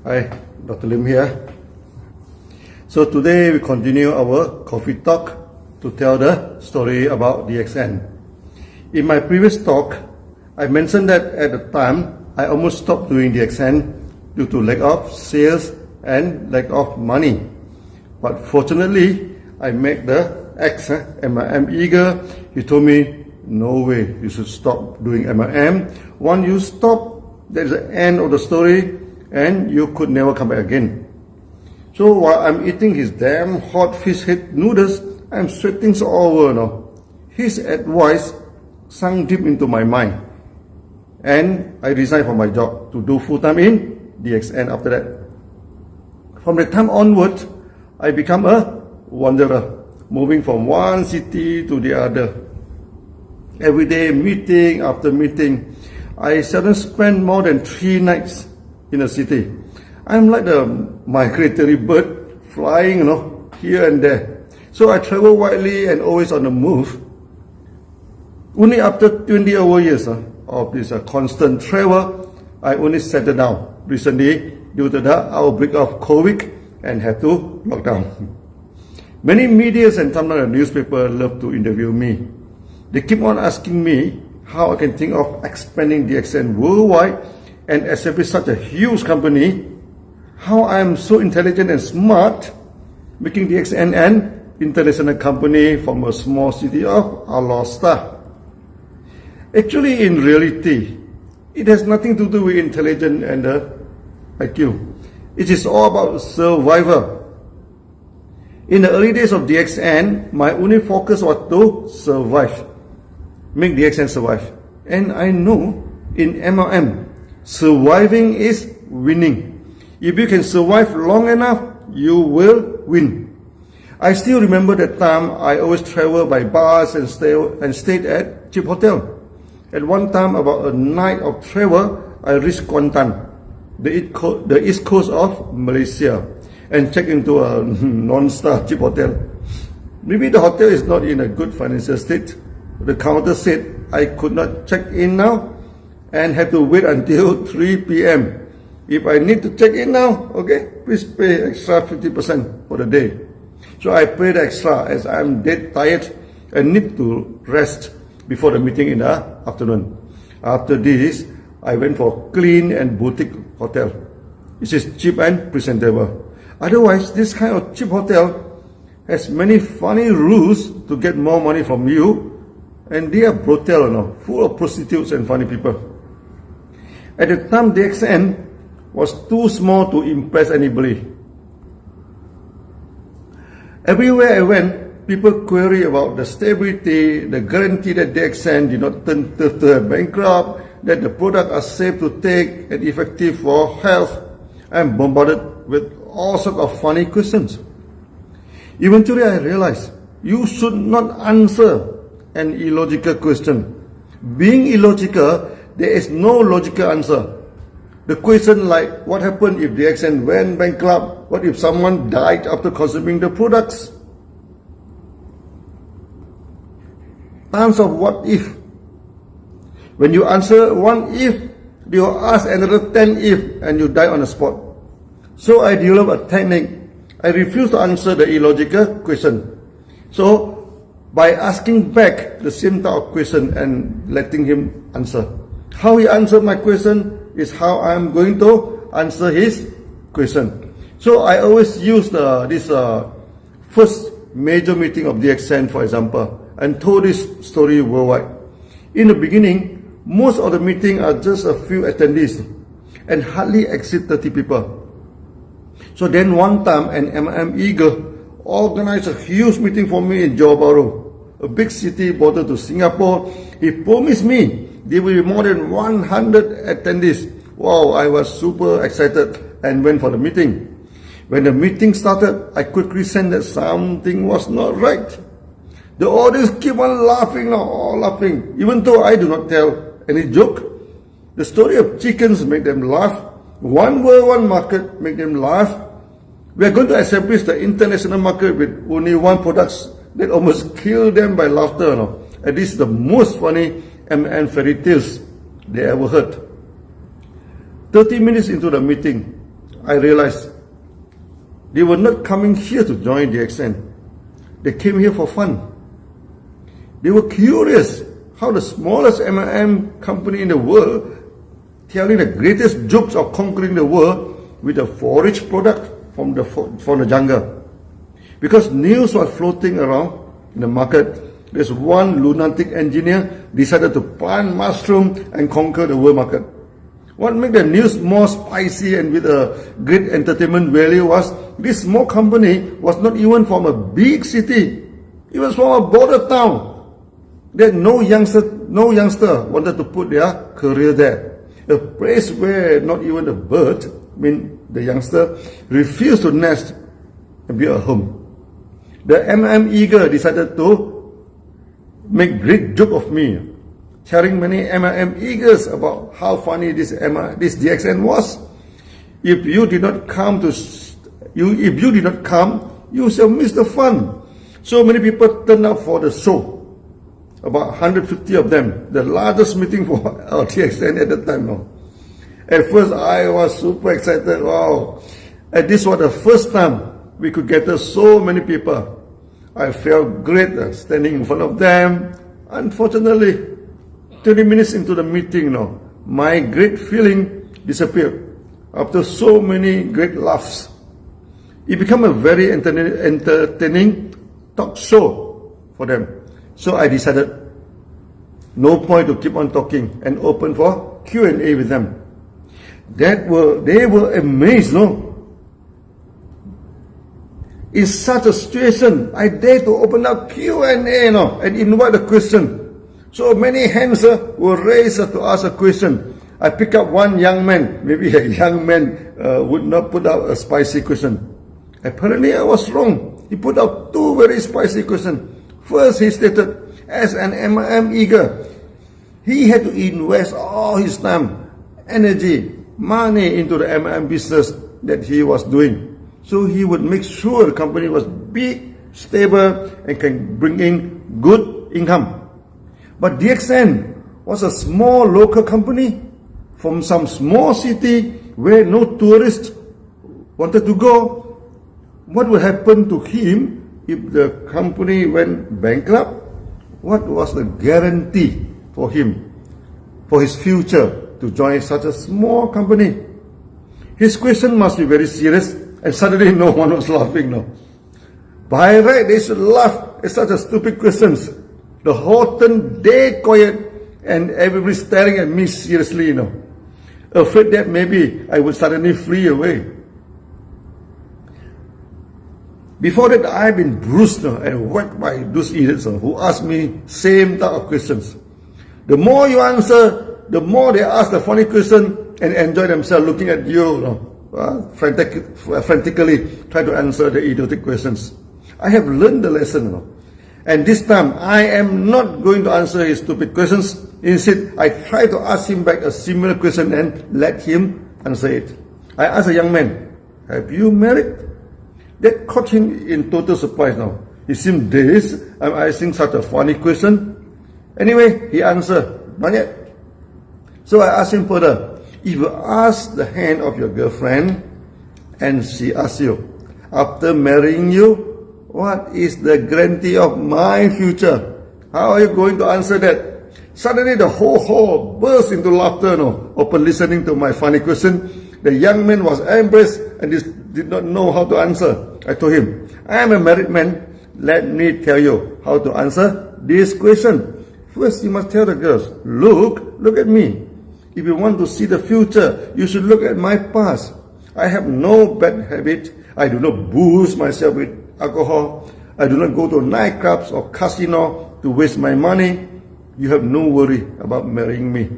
Hi, Dr. Lim here. So today we continue our coffee talk to tell the story about DXN. In my previous talk, I mentioned that at the time, I almost stopped doing DXN due to lack of sales and lack of money. But fortunately, I met the ex MLM Eagle. He told me, no way, you should stop doing MLM. Once you stop, that's the end of the story and you could never come back again. So while I'm eating his damn hot fish head noodles, I'm sweating all over now. His advice sunk deep into my mind. And I resigned from my job to do full-time in DXN after that. From that time onward, I become a wanderer, moving from one city to the other. Every day, meeting after meeting. I seldom spend more than 3 nights in a city. I'm like the migratory bird flying, here and there. So I travel widely and always on the move. Only after 20 over years of this constant travel, I only settled down recently due to the outbreak of COVID and had to lock down. Many medias and sometimes newspapers love to interview me. They keep on asking me how I can think of expanding DXN worldwide and establish such a huge company, how I am so intelligent and smart, making DXN an international company from a small city of Alasta. Actually, in reality, it has nothing to do with intelligence and IQ. It is all about survival. In the early days of DXN, my only focus was to survive. Make DXN survive. And I know in MLM, surviving is winning. If you can survive long enough, you will win. I still remember that time I always traveled by bus and stayed at cheap hotel. At one time, about a night of travel, I reached Kuantan, the east coast of Malaysia, and checked into a non-star cheap hotel. Maybe the hotel is not in a good financial state. The counter said I could not check in now and had to wait until 3 p.m. If I need to check in now, okay, please pay extra 50% for the day. So I paid extra as I'm dead tired and need to rest before the meeting in the afternoon. After this, I went for clean and boutique hotel. This is cheap and presentable. Otherwise, this kind of cheap hotel has many funny rules to get more money from you, and they are brutal, full of prostitutes and funny people. At the time, DXN was too small to impress anybody. Everywhere I went, people query about the stability, the guarantee that DXN did not turn bankrupt, that the products are safe to take and effective for health. I'm bombarded with all sorts of funny questions. Eventually, I realized you should not answer an illogical question. Being illogical, there is no logical answer. The question like, what happened if DXN went bankrupt? What if someone died after consuming the products? Tons of what if. When you answer one if, they will ask another 10 if, and you die on the spot. So I developed a technique. I refuse to answer the illogical question. So by asking back the same type of question and letting him answer. How he answered my question is how I am going to answer his question. So I always use this first major meeting of DXN, for example, and told this story worldwide. In the beginning, most of the meeting are just a few attendees and hardly exceed 30 people. So then one time, an MLM Eagle organized a huge meeting for me in Johor Bahru, a big city border to Singapore. He promised me there will be more than 100 attendees. Wow, I was super excited and went for the meeting. When the meeting started, I quickly sensed that something was not right. The audience keep on laughing, all laughing. Even though I do not tell any joke, the story of chickens make them laugh. One world, one market make them laugh. We are going to establish the international market with only one product that almost killed them by laughter. And this is the most funny MLM fairy tales they ever heard. 30 minutes into the meeting, I realized they were not coming here to join DXN. They came here for fun. They were curious how the smallest MLM company in the world telling the greatest jokes of conquering the world with a forage product from the jungle. Because news was floating around in the market, this one lunatic engineer decided to plant mushroom and conquer the world market. What made the news more spicy and with a great entertainment value was this small company was not even from a big city. It was from a border town. That no youngster wanted to put their career there. A place where not even a bird, the youngster, refused to nest and build a home. The MLM eager decided to make great joke of me, sharing many MLM eagers about how funny this DXN was. If you did not come, you shall miss the fun. So many people turned up for the show. About 150 of them, the largest meeting for our DXN at the time. No. At first, I was super excited. Wow. And this was the first time we could gather so many people. I felt great standing in front of them. Unfortunately, 20 minutes into the meeting, my great feeling disappeared. After so many great laughs, it became a very entertaining talk show for them. So I decided, no point to keep on talking and open for Q&A with them. They were amazed, In such a situation, I dare to open up Q&A, and invite a question. So many hands were raised to ask a question. I picked up one young man. Maybe a young man would not put out a spicy question. Apparently, I was wrong. He put out two very spicy questions. First, he stated, as an MLM eager, he had to invest all his time, energy, money into the MLM business that he was doing. So he would make sure the company was big, stable, and can bring in good income. But DXN was a small local company from some small city where no tourists wanted to go. What would happen to him if the company went bankrupt? What was the guarantee for him, for his future, to join such a small company? His question must be very serious, and suddenly no one was laughing. By right, they should laugh at such a stupid questions. The whole turned dead quiet, and everybody staring at me seriously, afraid that maybe I would suddenly flee away. Before that, I've been bruised and whacked by those idiots who ask me same type of questions. The more you answer, the more they ask the funny question and enjoy themselves looking at you, frantically try to answer the idiotic questions. I have learned the lesson, and this time I am not going to answer his stupid questions. Instead, I try to ask him back a similar question and let him answer it. I asked a young man, "Have you married?" That caught him in total surprise now. He seemed dazed. I'm asking such a funny question. Anyway, he answered, "Not yet." So I asked him further, if you ask the hand of your girlfriend and she asks you, after marrying you, what is the guarantee of my future? How are you going to answer that? Suddenly the whole hall burst into laughter, upon listening to my funny question. The young man was embarrassed and did not know how to answer. I told him, I am a married man. Let me tell you how to answer this question. First, you must tell the girls, look at me. If you want to see the future, you should look at my past. I have no bad habit. I do not boost myself with alcohol. I do not go to nightclubs or casino to waste my money. You have no worry about marrying me.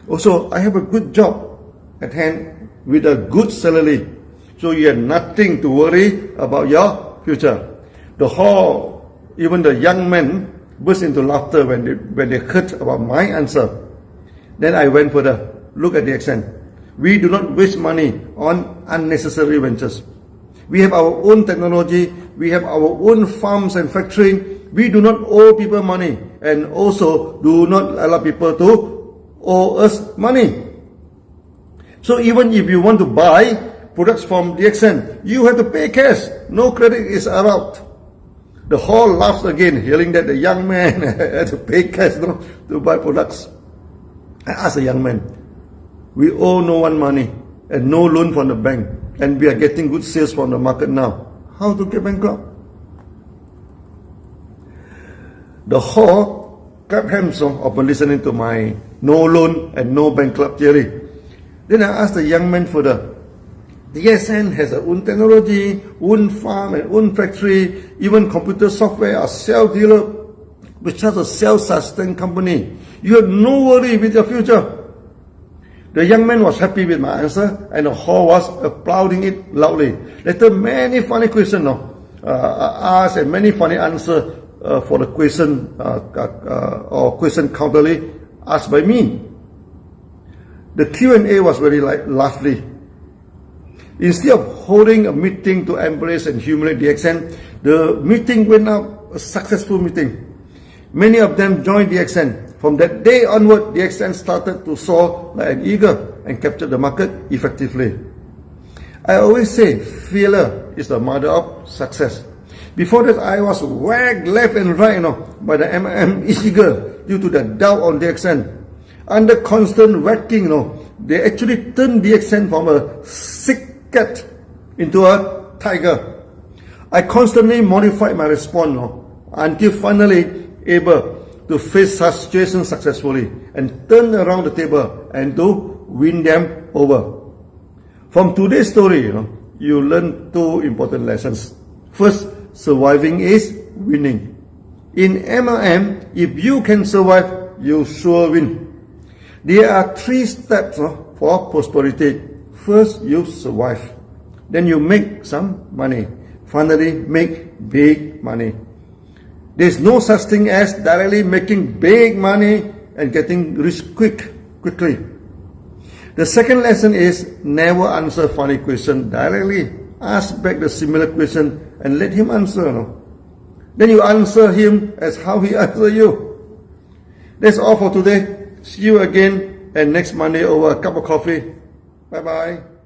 Also, I have a good job at hand with a good salary. So you have nothing to worry about your future. The hall, even the young men, burst into laughter when they heard about my answer. Then I went further. Look at the accent. We do not waste money on unnecessary ventures. We have our own technology. We have our own farms and factory. We do not owe people money, and also do not allow people to owe us money. So even if you want to buy, products from DXN, you have to pay cash. No credit is allowed. The hall laughs again, hearing that the young man had to pay cash to buy products. I asked the young man, we owe no one money and no loan from the bank, and we are getting good sales from the market now. How to get bankrupt? The hall clapped hands upon listening to my no loan and no bankrupt theory. Then I asked the young man further, DXN has their own technology, own farm and own factory, even computer software are self-developed, which has a self-sustained company. You have no worry with your future. The young man was happy with my answer, and the hall was applauding it loudly. Later, many funny questions asked and many funny answers for the question or question counterly asked by me. The Q&A was very lively. Instead of holding a meeting to embrace and humiliate DXN, the meeting went up a successful meeting. Many of them joined DXN. From that day onward, DXN started to soar like an eagle and captured the market effectively. I always say failure is the mother of success. Before that, I was whacked left and right by the MLM eagle due to the doubt on DXN. Under constant whacking, they actually turned DXN from a sick cat into a tiger. I constantly modified my response until finally able to face such situations successfully and turn around the table and to win them over. From today's story, you learn two important lessons. First, surviving is winning. In MLM, if you can survive, you sure win. There are 3 steps for prosperity. First, you survive. Then you make some money. Finally, make big money. There's no such thing as directly making big money and getting rich quickly. The second lesson is never answer funny question directly. Ask back the similar question and let him answer. Then you answer him as how he answer you. That's all for today. See you again and next Monday over a cup of coffee. Bye-bye.